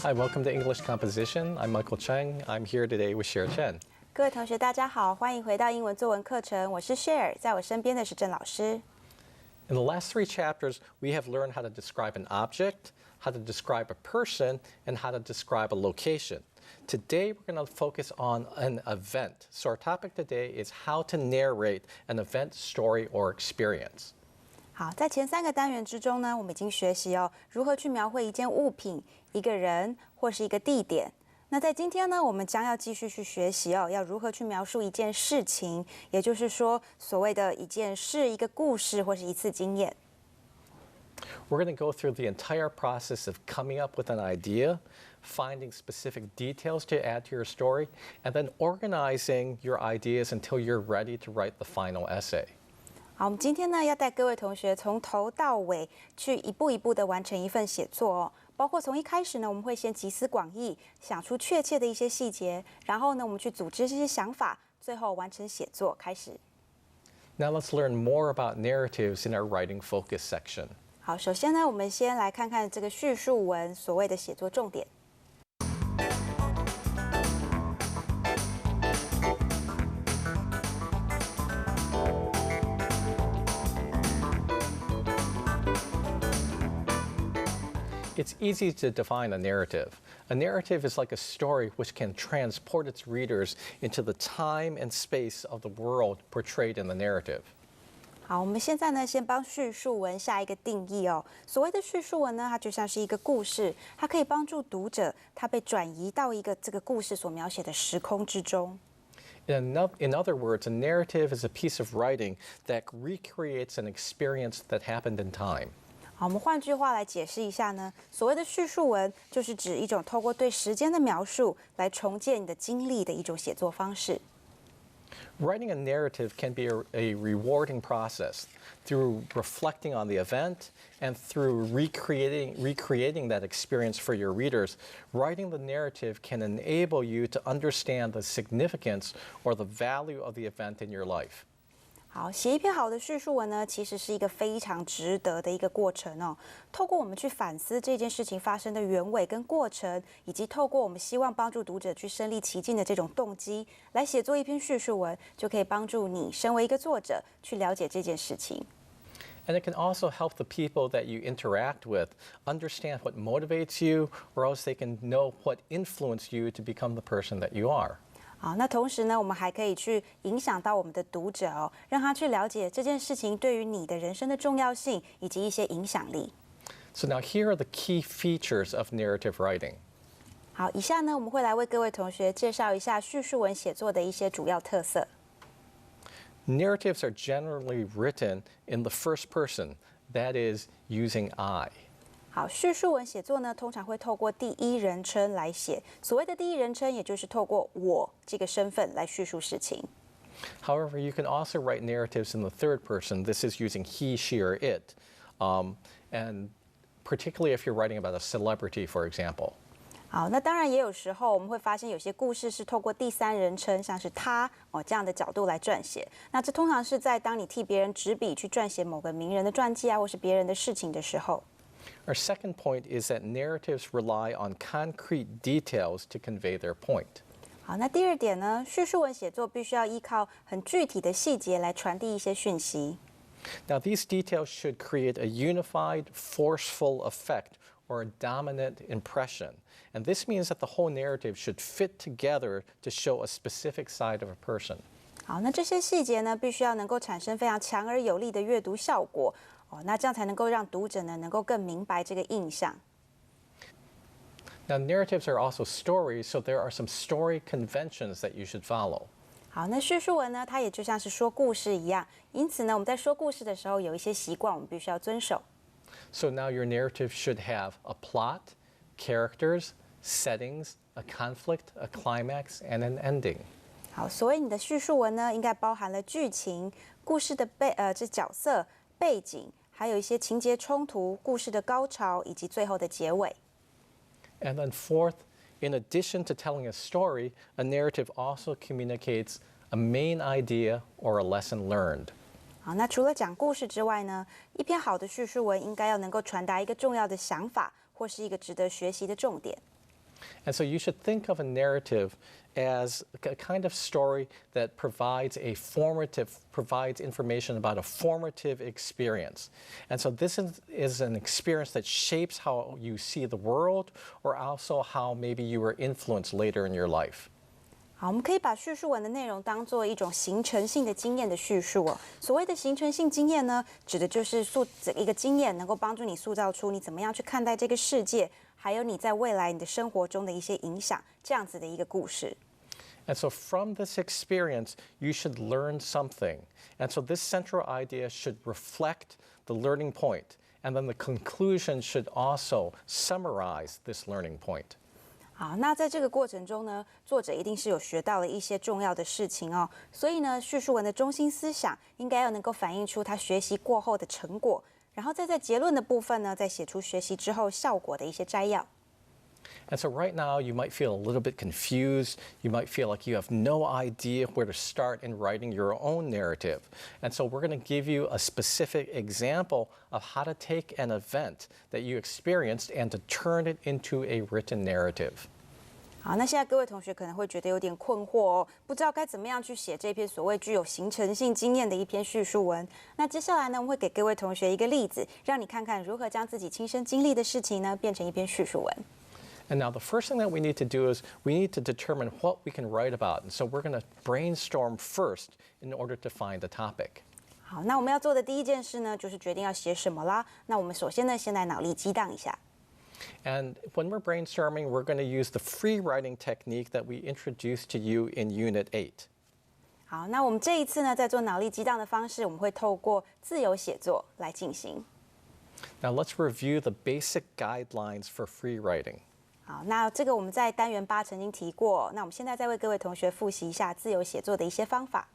Hi, welcome to English Composition. I'm Michael Cheng. I'm here today with Cher Chen. 各位同学，大家好，欢迎回到英文作文課程。我是 Cher， 在我身邊的是鄭老師。In the last 3 chapters, we have learned how to describe an object, how to describe a person, and how to describe a location. Today, we're going to focus on an event. So our topic today is how to narrate an event, story, or experience. 好，在前3個單元之中呢，我們已經學習如何去描繪一件物品、一個人或是一個地點。那在今天呢，我們將要繼續去學習要如何去描述一件事情，也就是說，所謂的一件事、一個故事或是一次經驗。We're going to go through the entire process of coming up with an idea, finding specific details to add to your story, and then organizing your ideas until you're ready to write the final essay. 好，我們今天呢要帶各位同學從頭到尾去一步一步的完成一份寫作包括從一開始呢，我們會先集思廣益，想出確切的一些細節，然後呢，我們去組織這些想法，最後完成寫作開始。Now let's learn more about narratives in our writing focus section. 好，首先呢，我們先來看看這個敘述文所謂的寫作重點。It's easy to define a narrative. A narrative is like a story which can transport its readers into the time and space of the world portrayed in the narrative. 好，我们现在呢，先帮敘述文下一個定義所謂的敘述文呢，它就像是一個故事，它可以幫助讀者，它被轉移到一個這個故事所描寫的時空之中。In other words, a narrative is a piece of writing that recreates an experience that happened in time. 好，我們換句話來解釋一下呢，所謂的敘述文就是指一種透過對時間的描述來重建你的經歷的一種寫作方式。Writing a narrative can be a rewarding process through reflecting on the event and through recreating that experience for your readers. Writing the narrative can enable you to understand the significance or the value of the event in your life. 好，寫一篇好的敘述文呢，其實是一個非常值得的一個過程透過我們去反思這件事情發生的原委跟過程，以及透過我們希望幫助讀者去身歷其境的這種動機，來寫作一篇敘述文，就可以幫助你身為一個作者去了解這件事情。And it can also help the people that you interact with understand what motivates you, or else they can know what influenced you to become the person that you are. 好，那同時呢，我們還可以去影響到我們的讀者讓他去了解這件事情對於你的人生的重要性以及一些影響力。So now here are the key features of narrative writing. 好，以下呢，我們會來為各位同學介紹一下敘述文寫作的一些主要特色。Narratives are generally written in the first person, that is, using I. 好，敘述文寫作呢，通常會透過第一人稱來寫。所謂的第一人稱，也就是透過我這個身份來敘述事情。However, you can also write narratives in the third person. This is using he, she, or it, and particularly if you're writing about a celebrity, for example. 好，那當然也有時候我們會發現有些故事是透過第三人稱，像是他這樣的角度來撰寫。那這通常是在當你替別人執筆去撰寫某個名人的傳記或是別人的事情的時候。Our second point is that narratives rely on concrete details to convey their point. 好，那第二點呢，敘述文寫作必須要依靠很具體的細節來傳遞一些訊息。Now, these details should create a unified, forceful effect or a dominant impression. And this means that the whole narrative should fit together to show a specific side of a person. 好，那這些細節呢，必須要能夠產生非常強而有力的閱讀效果。那這樣才能夠讓讀者呢能夠更明白這個印象。Now, narratives are also stories, so there are some story conventions that you should follow. 好，那敘述文呢，它也就像是說故事一樣，因此呢，我們在說故事的時候有一些習慣，我們必須要遵守。So now your narrative should have a plot, characters, settings, a conflict, a climax, and an ending. 好，所以你的敘述文呢，應該包含了劇情、故事的這角色、背景。還有一些情節衝突、故事的高潮以及最後的結尾。And then fourth, in addition to telling a story, a narrative also communicates a main idea or a lesson learned. 好，那除了講故事之外呢，一篇好的敘述文應該要能夠傳達一個重要的想法或是一個值得學習的重點。And so you should think of a narrative as a kind of story that provides information about a formative experience. And so this is an experience that shapes how you see the world, or also how maybe you were influenced later in your life. 好，我们可以把叙述文的内容当做一种形成性的经验的叙述哦。所谓的形成性经验呢，指的就是一个经验能够帮助你塑造出你怎么样去看待这个世界，还有你在未来你的生活中的一些影响，这样子的一个故事。And so from this experience, you should learn something. And so this central idea should reflect the learning point. And then the conclusion should also summarize this learning point. 好，那在这个过程中呢，作者一定是有学到了一些重要的事情哦。所以呢，叙述文的中心思想应该要能够反映出他学習過後的成果，然後再在結論的部分呢，再寫出學習之後效果的一些摘要。And so right now, you might feel a little bit confused. You might feel like you have no idea where to start in writing your own narrative. And so we're going to give you a specific example of how to take an event that you experienced and to turn it into a written narrative. 好，那现在各位同學可能會覺得有點困惑哦，不知道該怎麼樣去寫這篇所謂具有形成性經驗的一篇敘述文。那接下來呢，我們會給各位同學一個例子，讓你看看如何將自己親身經歷的事情呢，變成一篇敘述文。And now the first thing that we need to do is we need to determine what we can write about. And so we're going to brainstorm first in order to find the topic. 好，那我們要做的第一件事呢，就是決定要寫什麼啦。那我們首先呢，先來腦力激盪一下。And when we're brainstorming, we're going to use the free writing technique that we introduced to you in Unit 8. 好，那我們這一次呢，在做腦力激盪的方式，我們會透過自由寫作來進行。Now let's review the basic guidelines for free writing. 好，那這個我們在單元8曾經提過，那我們現在再為各位同學複習一下自由寫作的一些方法。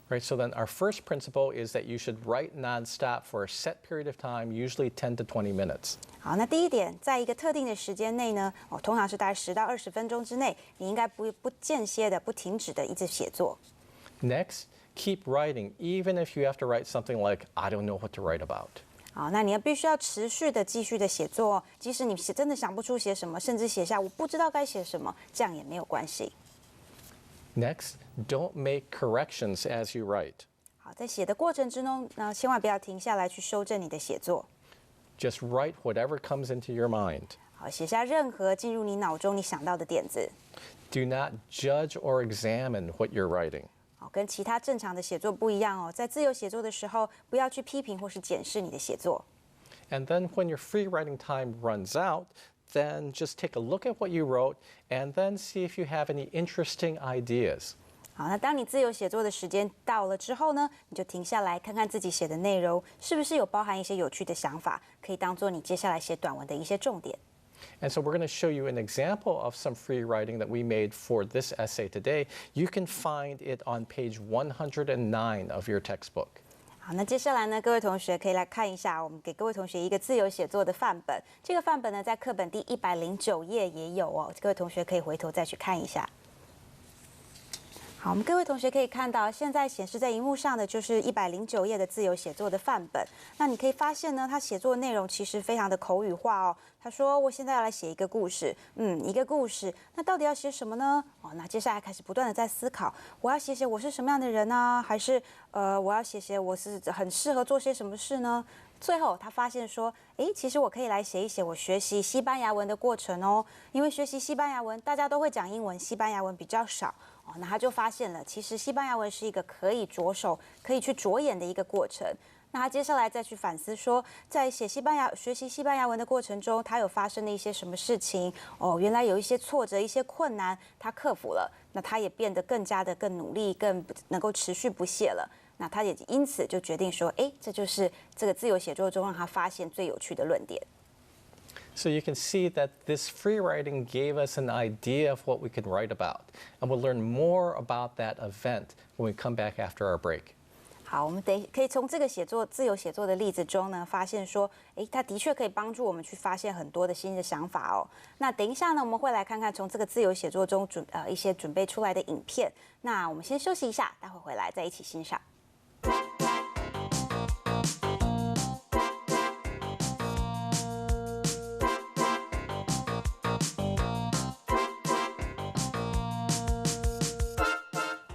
Right, so then our first principle is that you should write nonstop for a set period of time, usually 10 to 20 minutes. 好，那第一點，在一個特定的時間內呢，通常是大概10到20分鐘之內，你應該不間歇的、不停止的一直寫作。Next, keep writing, even if you have to write something like, I don't know what to write about. 好，那你必須要持續的繼續的寫作哦，即使你真的想不出寫什麼，甚至寫下我不知道該寫什麼，這樣也沒有關係。Next, don't make corrections as you write. 好，在寫的過程之中呢，千萬不要停下來去修正你的寫作。Just write whatever comes into your mind. 好，寫下任何進入你腦中你想到的點子。Do not judge or examine what you're writing. 好，跟其他正常的寫作不一樣哦，在自由寫作的時候，不要去批評或是檢視你的寫作。And then when your free writing time runs out, then just take a look at what you wrote and then see if you have any interesting ideas. 好，那當你自由寫作的時間到了之後呢，你就停下來看看自己寫的內容是不是有包含一些有趣的想法，可以當做你接下來寫短文的一些重點。And so we're going to show you an example of some free writing that we made for this essay today. You can find it on page 109 of your textbook. 好，那接下來呢，各位同學可以來看一下，我們給各位同學一個自由寫作的範本。這個範本呢，在課本第109頁也有哦，各位同學可以回頭再去看一下。好，我們各位同學可以看到，現在顯示在熒幕上的就是109頁的自由寫作的範本。那你可以發現呢，他寫作的內容其實非常的口語化哦。他說：“我現在要來寫一個故事，一個故事，那到底要寫什麼呢？哦，那接下來開始不斷的在思考，我要寫我是什麼樣的人呢？還是我要寫我是很適合做些什麼事呢？”最後，他發現說：“其實我可以來寫一寫我學習西班牙文的過程哦，因為學習西班牙文，大家都會講英文，西班牙文比較少哦。那他就發現了，其實西班牙文是一個可以着手、可以去着眼的一個過程。那他接下來再去反思說，在學習西班牙文的過程中，他有發生了一些什麼事情哦？原來有一些挫折、一些困難，他克服了，那他也變得更加的更努力，更能夠持續不懈了。”那他也因此就決定說，這就是這個自由寫作中讓他發現最有趣的論點。So you can see that this free writing gave us an idea of what we could write about, and we'll learn more about that event when we come back after our break. 好，我們可以從這個自由寫作的例子中呢，發現說，它的確可以幫助我們去發現很多的新的想法哦。那等一下呢，我們會來看看從這個自由寫作中一些準備出來的影片。那我們先休息一下，待會回來再一起欣賞。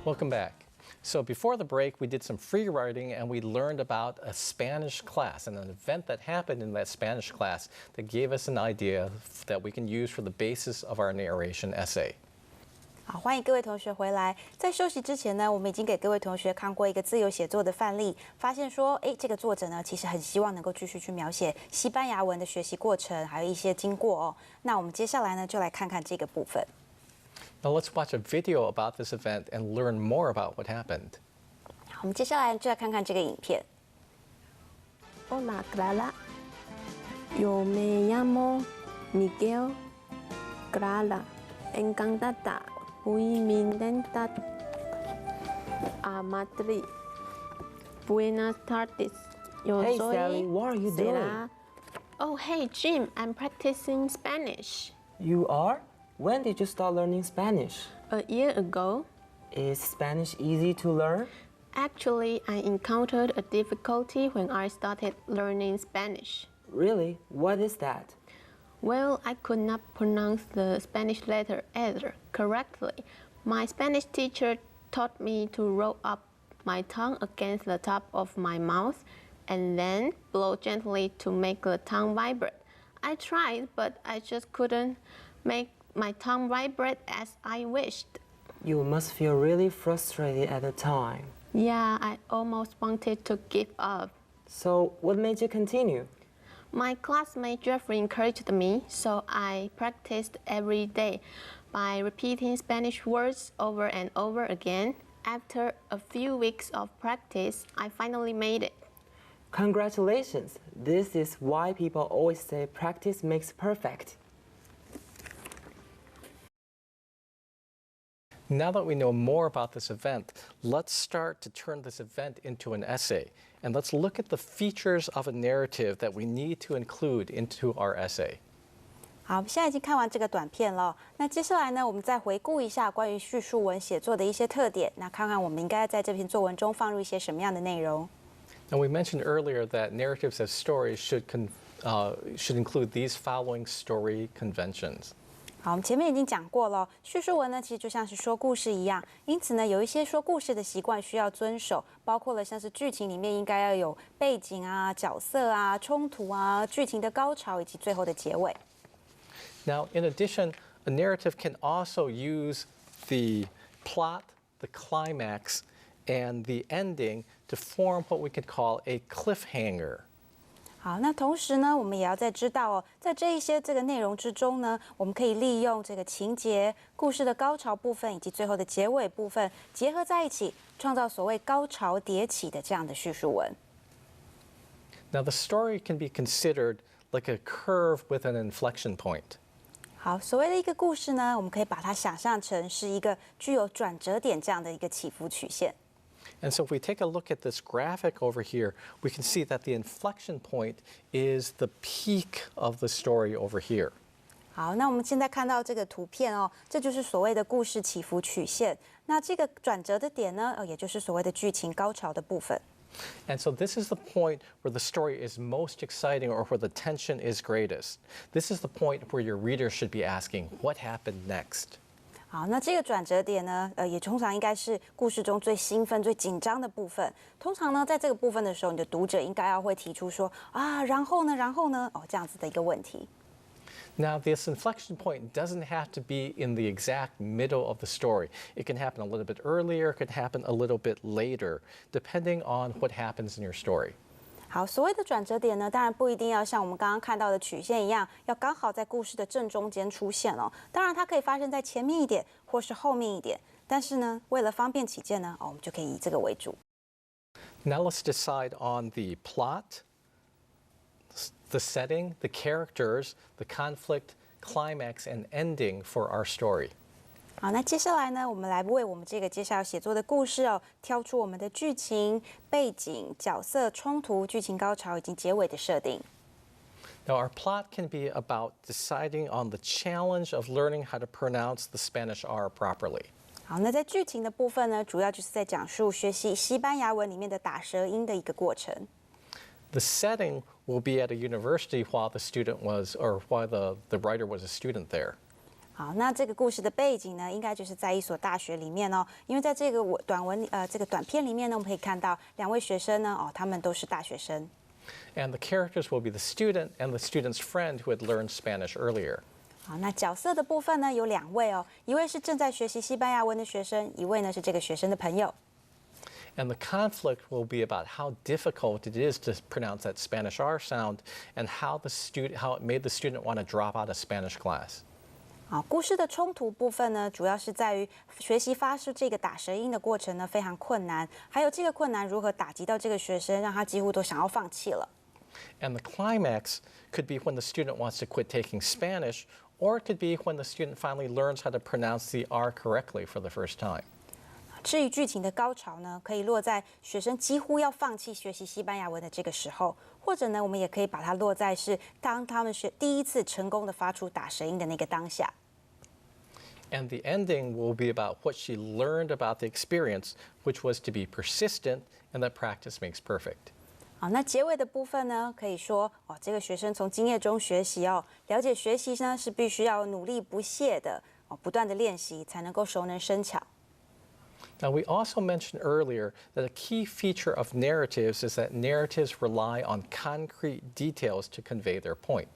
Welcome back. So before the break, we did some free writing and we learned about a Spanish class and an event that happened in that Spanish class that gave us an idea that we can use for the basis of our narration essay. 好，欢迎各位同学回来。在休息之前呢，我们已经给各位同学看过一个自由写作的范例，发现说，这个作者呢，其實很希望能夠繼續去描寫西班牙文的學習過程，還有一些經過哦。那我們接下來呢，就來看看這個部分。Now let's watch a video about this event and learn more about what happened. 好，我們接下來就來看看這個影片。Hola Clara, yo me llamo Miguel Clara, encantada. Fui minenta a Madrid. Buenas tardes. Yo Hey soy Sally, what are you doing? Sara. Oh, hey Jim, I'm practicing Spanish. You are? When did you start learning Spanish? A year ago, Is Spanish easy to learn? actually, I encountered a difficulty when I started learning Spanish. Really? What is that? Well, I could not pronounce the Spanish letter either correctly. My Spanish teacher taught me to roll up my tongue against the top of my mouth and then blow gently to make the tongue vibrate. I tried, but I just couldn't make my tongue vibrate as I wished. You must feel really frustrated at the time. Yeah, I almost wanted to give up. So, what made you continue? My classmate Jeffrey encouraged me, so I practiced every day by repeating Spanish words over and over again. After a few weeks of practice, I finally made it. Congratulations! This is why people always say practice makes perfect. Now that we know more about this event, let's start to turn this event into an essay. And let's look at the features of a narrative that we need to include into our essay. 好，我们现在已经看完这個短片了。那接下來呢，我們再回顧一下關於敘述文寫作的一些特點，那看看我們應該在這篇作文中放入一些什麼樣的內容。Now, we mentioned earlier that narratives as stories should include these following story conventions. 好，我們前面已經講過了，敘述文呢其實就像是說故事一樣，因此呢有一些說故事的習慣需要遵守，包括了像是劇情裡面應該要有背景啊、角色啊、衝突啊、劇情的高潮以及最後的結尾。Now, in addition, a narrative can also use the plot, the climax, and the ending to form what we could call a cliffhanger. 好，那同時呢，我們也要再知道哦，在這一些這個內容之中呢，我們可以利用這個情節、故事的高潮部分以及最後的結尾部分結合在一起，創造所謂高潮迭起的這樣的敘述文。Now, the story can be considered like a curve with an inflection point. 好，所謂的一個故事呢，我們可以把它想象成是一個具有轉折點這樣的一個起伏曲線。And so if we take a look at this graphic over here, we can see that the inflection point is the peak of the story over here. 好，那我們現在看到這個圖片哦，這就是所謂的故事起伏曲線。那這個轉折的點呢，也就是所謂的劇情高潮的部分。And so this is the point where the story is most exciting or where the tension is greatest. This is the point where your reader should be asking, what happened next? 好，那這個轉折點呢，也通常應該是故事中最興奮、最緊張的部分。通常呢，在這個部分的時候，你的讀者應該要會提出說啊，然後呢，哦，這樣子的一個問題。Now, this inflection point doesn't have to be in the exact middle of the story. It can happen a little bit earlier, it can happen a little bit later, depending on what happens in your story. 好，所謂的轉折點呢，當然不一定要像我們剛剛看到的曲線一樣，要剛好在故事的正中間出現哦。當然，它可以發生在前面一點，或是後面一點。但是呢，為了方便起見呢，我們就可以以這個為主。Now let's decide on the plot, the setting, the characters, the conflict, climax, and ending for our story. 好，那接下來呢，我們來為我們這個接下來寫作的故事哦，挑出我們的劇情、背景、角色、衝突、劇情高潮以及結尾的設定。Now, our plot can be about deciding on the challenge of learning how to pronounce the Spanish R properly. 好，那在劇情的部分呢，主要就是在講述學習西班牙文裡面的打舌音的一個過程。The setting will be at a university while the student was, or while the writer was a student there. 好，那這個故事的背景呢，應該就是在一所大學裡面哦。因為在這個這個短片裡面呢，我們可以看到兩位學生呢，他們都是大學生。And the characters will be the student and the student's friend who had learned Spanish earlier. 好，那角色的部分呢，有2位哦，一位是正在學習西班牙文的學生，一位呢是這個學生的朋友。And the conflict will be about how difficult it is to pronounce that Spanish R sound and how it made the student want to drop out of Spanish class. 好，故事的衝突部分呢，主要是在於學習發出這個打舌音的過程呢非常困難，還有這個困難如何打擊到這個學生，讓他幾乎都想要放棄了。And the climax could be when the student wants to quit taking Spanish, or it could be when the student finally learns how to pronounce the R correctly for the first time. 至於劇情的高潮呢，可以落在學生幾乎要放棄學習西班牙文的這個時候，或者呢，我們也可以把它落在是當他們第一次成功的發出打舌音的那個當下。And the ending will be about what she learned about the experience, which was to be persistent and that practice makes perfect. 好，那結尾的部分呢，可以說這個學生從經驗中學習了解學習呢是必須要努力不懈的不斷的練習，才能夠熟能生巧。Now, we also mentioned earlier that a key feature of narratives is that narratives rely on concrete details to convey their point.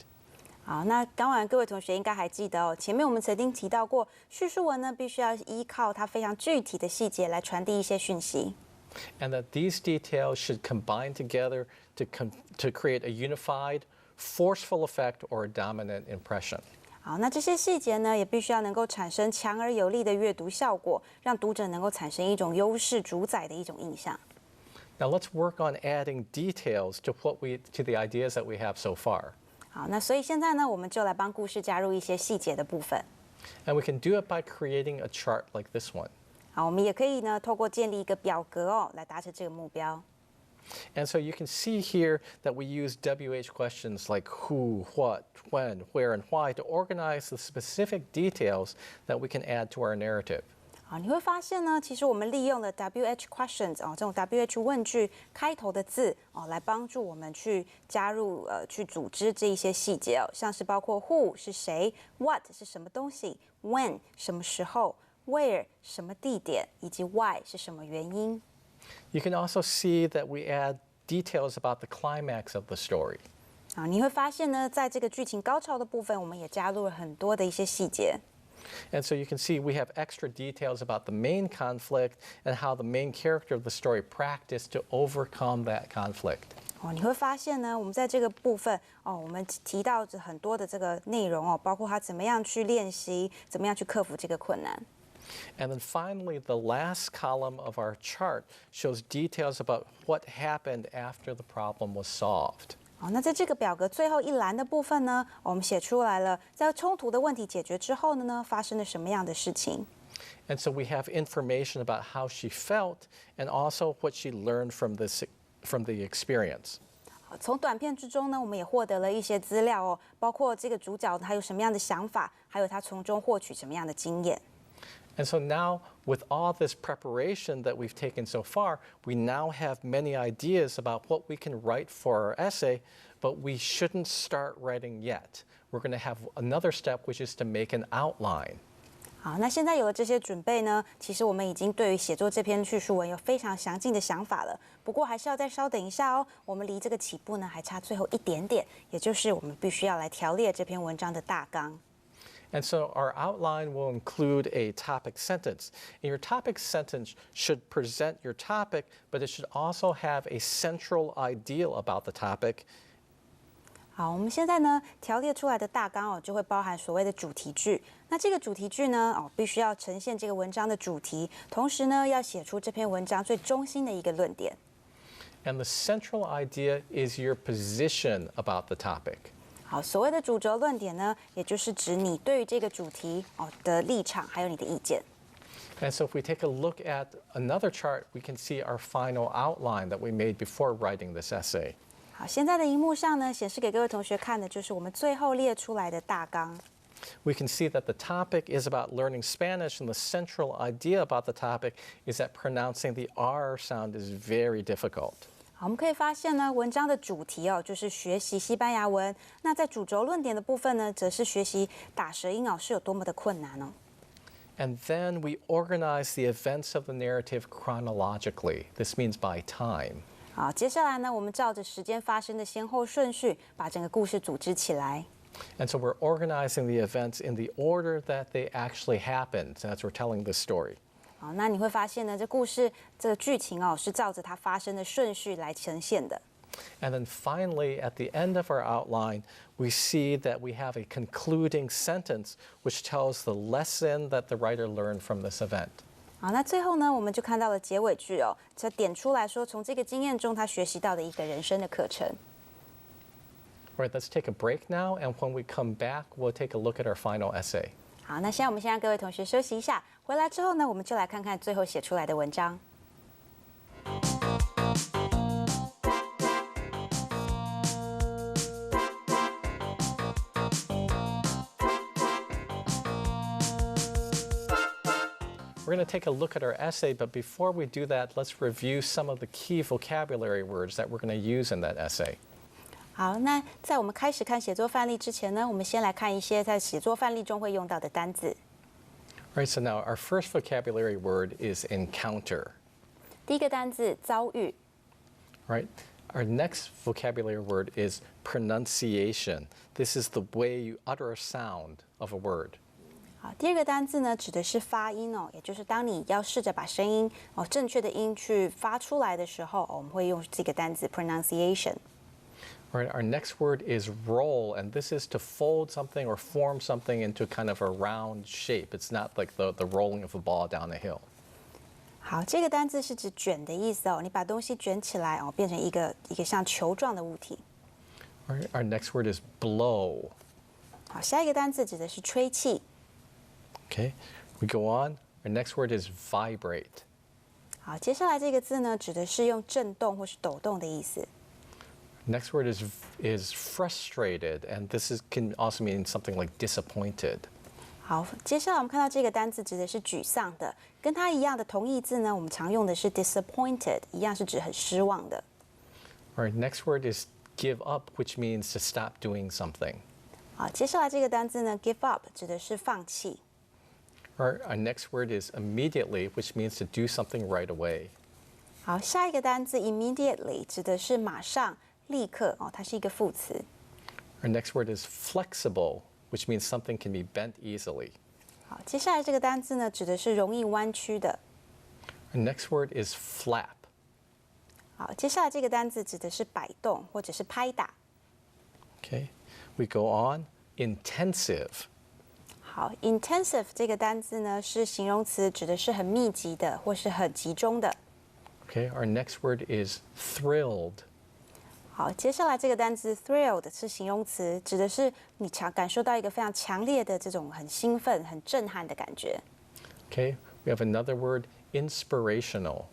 好，那当然各位同學應該還記得前面我們曾經提到過，敘述文呢必須要依靠它非常具體的細節來傳遞一些訊息。And that these details should combine together to create a unified, forceful effect or a dominant impression. 好，那這些細節呢，也必須要能夠產生強而有力的閱讀效果，讓讀者能夠產生一種優勢主宰的一種印象。Now let's work on adding details to the ideas that we have so far. 好，那所以現在呢，我們就來幫故事加入一些細節的部分。And we can do it by creating a chart like this one. 好，我們也可以呢，透過建立一個表格來達成這個目標。And so you can see here that we use WH questions like who, what, when, where, and why to organize the specific details that we can add to our narrative. 好，你會發現呢，其實我們利用了 WH questions 這種 WH 問句開頭的字來幫助我們去加入去組織這一些細節像是包括 who 是誰 ，what 是什麼東西 ，when 什麼時候 ，where 什麼地點，以及 why 是什麼原因。You can also see that we add details about the climax of the story. 好，你會發現呢，在這個劇情高潮的部分，我們也加入了很多的一些細節。And so you can see we have extra details about the main conflict and how the main character of the story practiced to overcome that conflict. 你會發現呢，我們在這個部分我們提到很多的這個內容包括他怎麼樣去練習，怎麼樣去克服這個困難。And then finally, the last column of our chart shows details about what happened after the problem was solved. 那在這個表格最後一欄的部分呢，我們寫出來了，在衝突的問題解決之後呢，發生了什麼樣的事情。And so we have information about how she felt and also what she learned from the experience. 從短片之中呢，我們也獲得了一些資料包括這個主角他有什麼樣的想法，還有他從中獲取什麼樣的經驗。And so now, with all this preparation that we've taken so far, we now have many ideas about what we can write for our essay, but we shouldn't start writing yet. We're going to have another step, which is to make an outline. 好，那現在有了這些準備呢，其實我們已經對於寫作這篇敘述文有非常詳盡的想法了。不過還是要再稍等一下我們離這個起步呢還差最後一點點，也就是我們必須要來條列這篇文章的大綱。And so our outline will include a topic sentence. And your topic sentence should present your topic, but it should also have a central idea about the topic. 好，我們現在呢條列出來的大綱就會包含所謂的主題句。那這個主題句呢必須要呈現這個文章的主題，同時呢要寫出這篇文章最中心的一個論點。And the central idea is your position about the topic. 好，所謂的主軸論點呢，也就是指你對於這個主題的立場，還有你的意見。And so if we take a look at another chart, we can see our final outline that we made before writing this essay. 好，現在的熒幕上呢，顯示給各位同學看的就是我們最後列出來的大綱。We can see that the topic is about learning Spanish, and the central idea about the topic is that pronouncing the R sound is very difficult. 好，我們可以發現呢，文章的主題就是學習西班牙文。那在主軸論點的部分呢，則是學習打舌音是有多麼的困難哦。And then we organize the events of the narrative chronologically. This means by time. 好，接下來呢，我們照着時間發生的先後順序，把整個故事組織起來。And so we're organizing the events in the order that they actually happened as we're telling the story. 好，那你會發現呢，這故事這個劇情是照着它發生的順序來呈現的。And then finally, at the end of our outline, we see that we have a concluding sentence which tells the lesson that the writer learned from this event. 好，那最後呢，我們就看到了結尾句這點出來說，從這個經驗中他學習到的一個人生的課程。All right, let's take a break now, and when we come back, we'll take a look at our final essay. 好，那现在我们先让各位同学休息一下，回来之後呢，我們就來看看最後寫出來的文章。We're going to take a look at our essay, but before we do that, let's review some of the key vocabulary words that we're going to use in that essay. 好，那在我們開始看寫作範例之前呢，我們先來看一些在寫作範例中會用到的單字。All right, so now our first vocabulary word is encounter. 第一個單字遭遇。All right, our next vocabulary word is pronunciation. This is the way you utter a sound of a word. 好，第二個單字呢，指的是發音也就是當你要試着把聲音正確的音去發出來的時候，我們會用這個單字 pronunciation。All right, our next word is roll, and this is to fold something or form something into kind of a round shape. It's not like the rolling of a ball down a hill. 好，這個單字是指捲的意思你把東西捲起來變成一個像球狀的物體。All right, our next word is blow. 好，下一個單字指的是吹氣。Okay, we go on. Our next word is vibrate. 好，接下來這個字呢，指的是用震動或是抖動的意思。Next word is frustrated, and can also mean something like disappointed. 好，接下來我們看到這個單字指的是沮喪的，跟它一樣的同義字呢，我們常用的是 disappointed， 一樣是指很失望的。All right, next word is give up, which means to stop doing something. 好，接下來這個單字呢 give up 指的是放棄。Our next word is immediately, which means to do something right away. 好，下一個單字 immediately 指的是馬上、立刻它是一個副詞。Our next word is flexible, which means something can be bent easily. 好，接下來這個單字呢，指的是容易彎曲的。Our next word is flap. 好，接下來這個單字指的是擺動或者是拍打。Okay, we go on. Intensive. 好 ，intensive 這個單字呢是形容詞，指的是很密集的或是很集中的。Okay, our next word is thrilled. 好，接下來這個單字 thrilled 是形容詞，指的是你感受到一個非常強烈的這種很興奮、很震撼的感覺。Okay, we have another word, inspirational.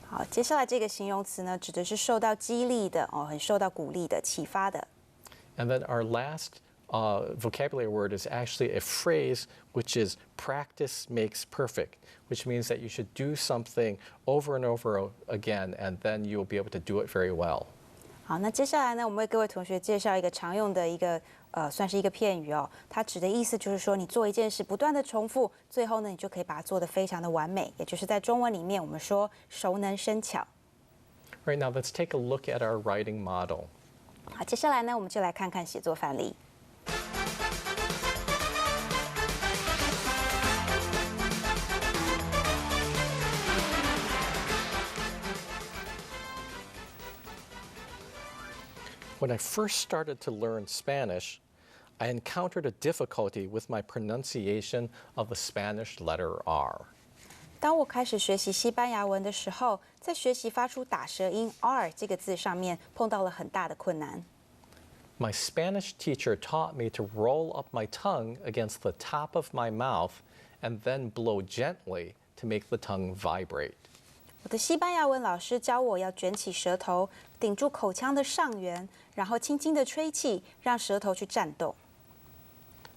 好，接下來這個形容詞呢，指的是受到激勵的很受到鼓勵的、啟發的。And then our last vocabulary word is actually a phrase which is practice makes perfect, which means that you should do something over and over again, and then you will be able to do it very well. 好，那接下來呢，我们为各位同学介绍一个常用的一个算是一个片語它指的意思就是說，你做一件事不斷的重複，最後呢，你就可以把它做得非常的完美，也就是在中文裡面我們說熟能生巧。Right, now let's take a look at our writing model. 好，接下來呢，我們就來看看寫作範例。When I first started to learn Spanish, I encountered a difficulty with my pronunciation of the Spanish letter R. 當我開始學習西班牙文的時候，在學習發出打舌音 R 這個字上面碰到了很大的困難。My Spanish teacher taught me to roll up my tongue against the top of my mouth and then blow gently to make the tongue vibrate. 我的西班牙文老師教我要捲起舌頭，頂住口腔的上緣，然後輕輕的吹氣，讓舌頭去顫動。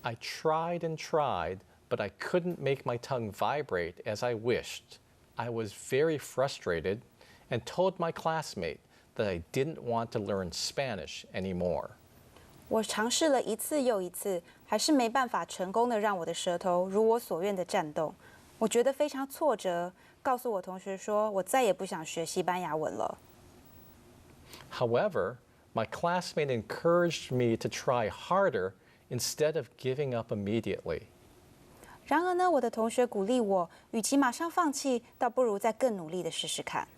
I tried and tried, but I couldn't make my tongue vibrate as I wished. I was very frustrated and told my classmate that I didn't want to learn Spanish anymore. 我嘗試了一次又一次，還是沒辦法成功的讓我的舌頭如我所願的顫動。我覺得非常挫折，告訴我同學說，我再也不想學西班牙文了。However, my classmate encouraged me to try harder instead of giving up immediately. 然而呢，我的同學鼓勵我，與其馬上放棄，倒不如再更努力的試試看。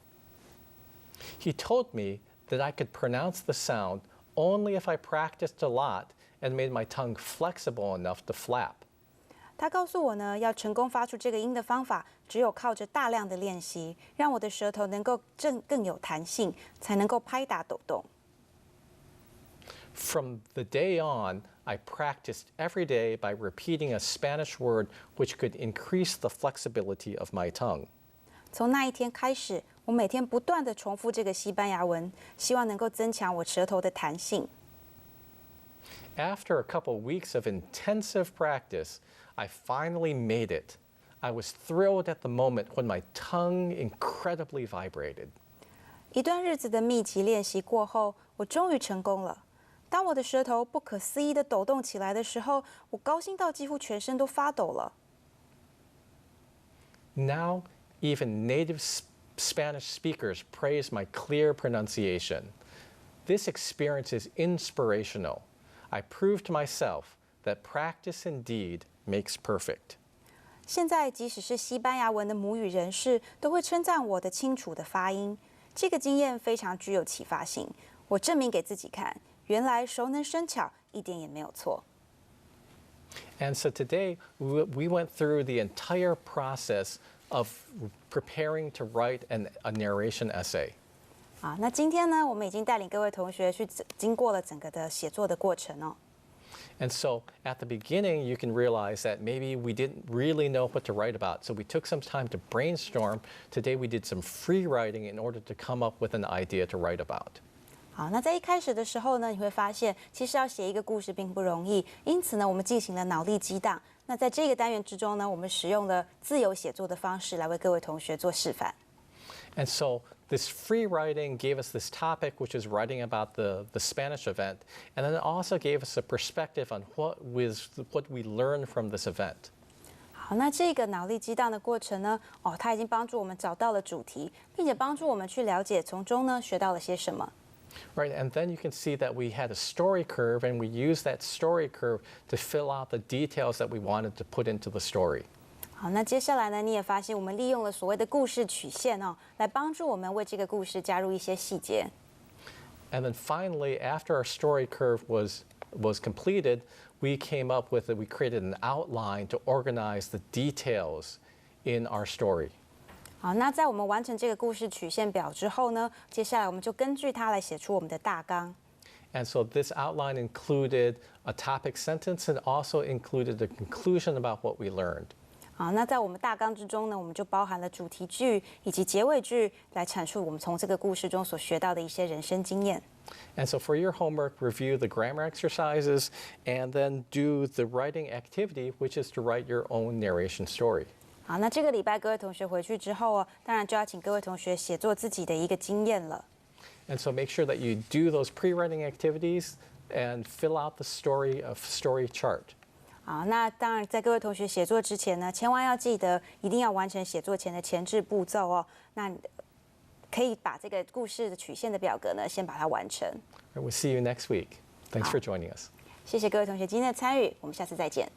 He told me that I could pronounce the sound only if I practiced a lot and made my tongue flexible enough to flap. 他告訴我呢，要成功發出這個音的方法，只有靠着大量的練習，讓我的舌頭能夠更有彈性，才能夠拍打抖動。From the day on, I practiced every day by repeating a Spanish word which could increase the flexibility of my tongue. 從那一天開始，我每天不斷地重複這個西班牙文，希望能夠增強我舌頭的彈性。After a couple weeks of intensive practice, I finally made it. I was thrilled at the moment when my tongue incredibly vibrated. 一段日子的密集練習過後，我終於成功了。當我的舌頭不可思議地抖動起來的時候，我高興到幾乎全身都發抖了。Now, even native Spanish speakers praise my clear pronunciation. This experience is inspirational. I proved to myself that practice indeed makes perfect. 现在，即使是西班牙文的母語人士，都會稱讚我的清楚的發音。這個經驗非常具有啟發性。我證明給自己看，原來熟能生巧，一點也沒有錯。And so today, we went through the entire process of preparing to write a narration essay. 好，那今天呢，我們已經帶領各位同學去經過了整個的寫作的過程哦。And so at the beginning, you can realize that maybe we didn't really know what to write about. So we took some time to brainstorm. Today we did some free writing in order to come up with an idea to write about. 好，那在一開始的時候呢，你會發現其實要寫一個故事並不容易，因此呢，我們進行了腦力激盪。那在這個單元之中呢，我們使用了自由寫作的方式來為各位同學做示範。And so this free writing gave us this topic, which is writing about the Spanish event, and then it also gave us a perspective on what we learned from this event. 好，那這個腦力激盪的過程呢，它已經幫助我們找到了主題，並且幫助我們去了解從中呢學到了些什麼。Right, and then you can see that we had a story curve, and we used that story curve to fill out the details that we wanted to put into the story. 好，那接下來呢，你也發現我們利用了所謂的故事曲線哦，來幫助我們為這個故事加入一些細節。And then finally, after our story curve was completed, we created an outline to organize the details in our story. 好，那在我們完成這個故事曲線表之後呢，接下來我們就根據它來寫出我們的大綱。And so this outline included a topic sentence and also included a conclusion about what we learned. 好，那在我們大綱之中呢，我們就包含了主題句以及結尾句，來闡述我們從這個故事中所學到的一些人生經驗。And so for your homework, review the grammar exercises and then do the writing activity, which is to write your own narration story. 好，那這個禮拜各位同學回去之後哦，當然就要請各位同學寫作自己的一個經驗了。And so make sure that you do those pre-writing activities and fill out the story chart. 好，那當然在各位同學寫作之前呢，千萬要記得一定要完成寫作前的前置步驟哦。那可以把這個故事的曲線的表格呢，先把它完成。We'll see you next week. Thanks for joining us. 謝謝各位同學今天的參與，我們下次再見。